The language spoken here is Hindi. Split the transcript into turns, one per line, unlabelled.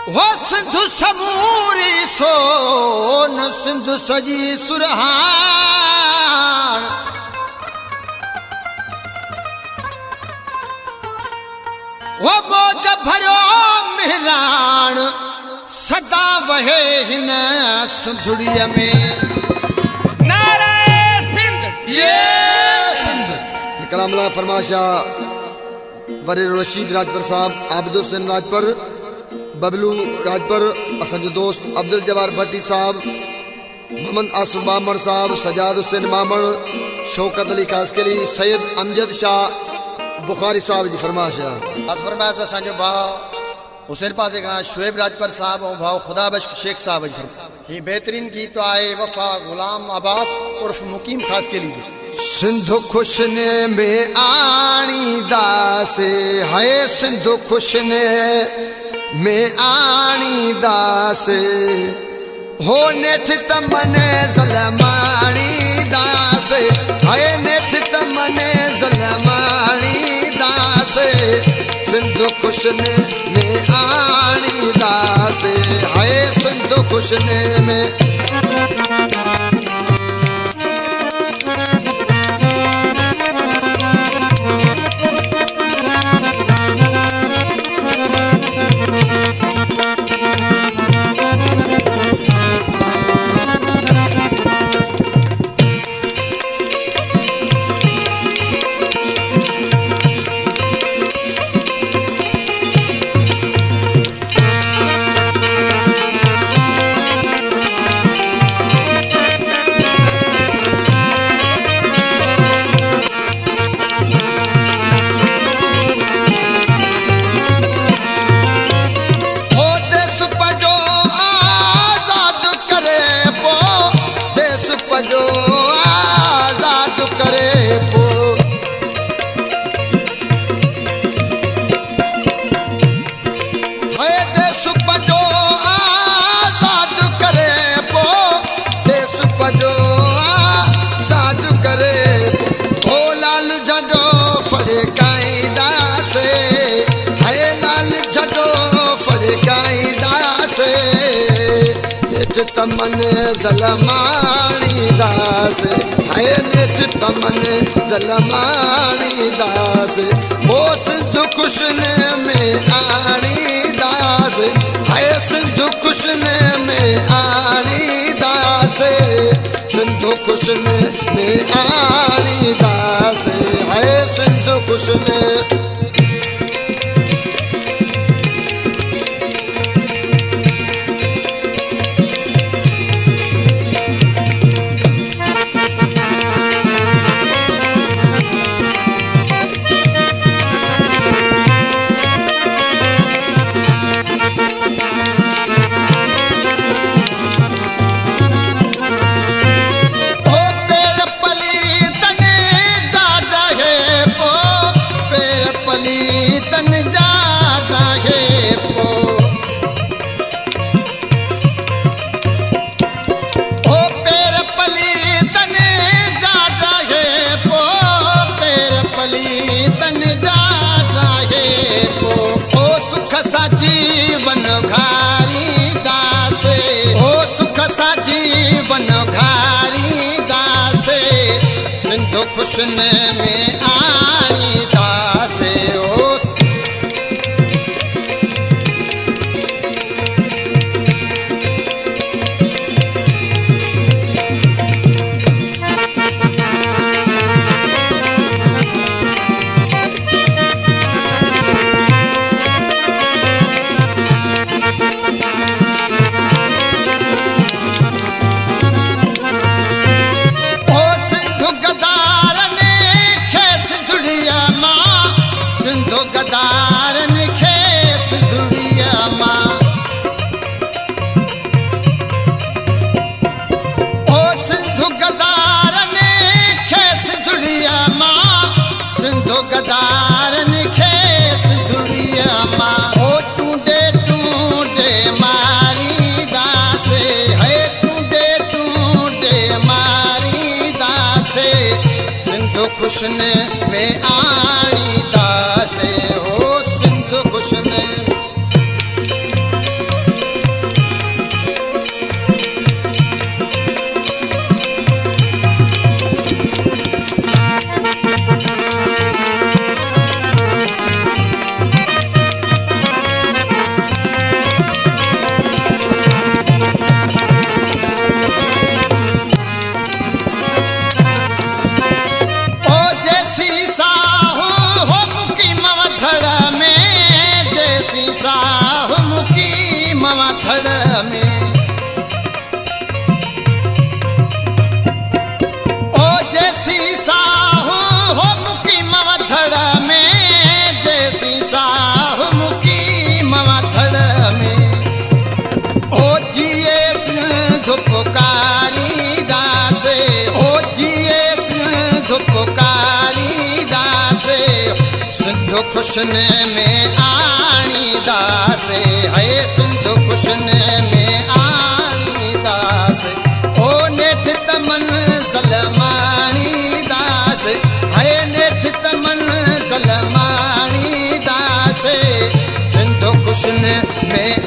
वो सिंधु समूरी सोन सिंधु सजी सुरहान वो बोझ भरो मेहरान सदा वहे हिन सिंधुड़ीअ में
नारे सिंध।
ये सिंध कलामला फरमाशा वरीर रशीद राजपर साहब, आबिद हुसैन राजपर, बबलू राजपर, असंजो दोस्त अब्दुल जवार भट्टी साहब, मोहम्मद आसिफ बामण साहब, सजाद हुसैन बामण, शौकत अली कासकली, सैयद अमजद शाह बुखारी साहब जी फरमाशा बस फरमाशा असंजो भाव हुसैन पादे खां शुएब राजपर साहब और भाव खुदा बख्श शेख साहब जी फरमाशा। ये बेहतरीन गीत आए वफा गुलाम अब्बास उर्फ मुकीम खास के लिए। सिंधु खुशने में आणी दासे है सिंधु खुशने में आणी दासे हो नेठ तमने ज़लमानी दासे है नेठ तमने ज़लमानी दासे सिंधु खुशने में आणी दासे है सिंधु खुशने में। तमने ज़लमानी दास है नेठ तमने ज़लमानी दास ओ सिंधु खुशने में आणी दास है सिंधु खुशने में आणी दास सिंधु खुशने में आणी दास है सिंधु खुशने। सिंधु खुशने में आणी दासे ओ सिंधु गदार ने खेस खुशन में आणी दासे हो सिंधु खुशन खुशन में आणी दासे है सिंधु खुशन में आणी दासे ओ नेठ तमन सलमानी दास है नेठ तमन सलमानी दासे सिंधु खुशन में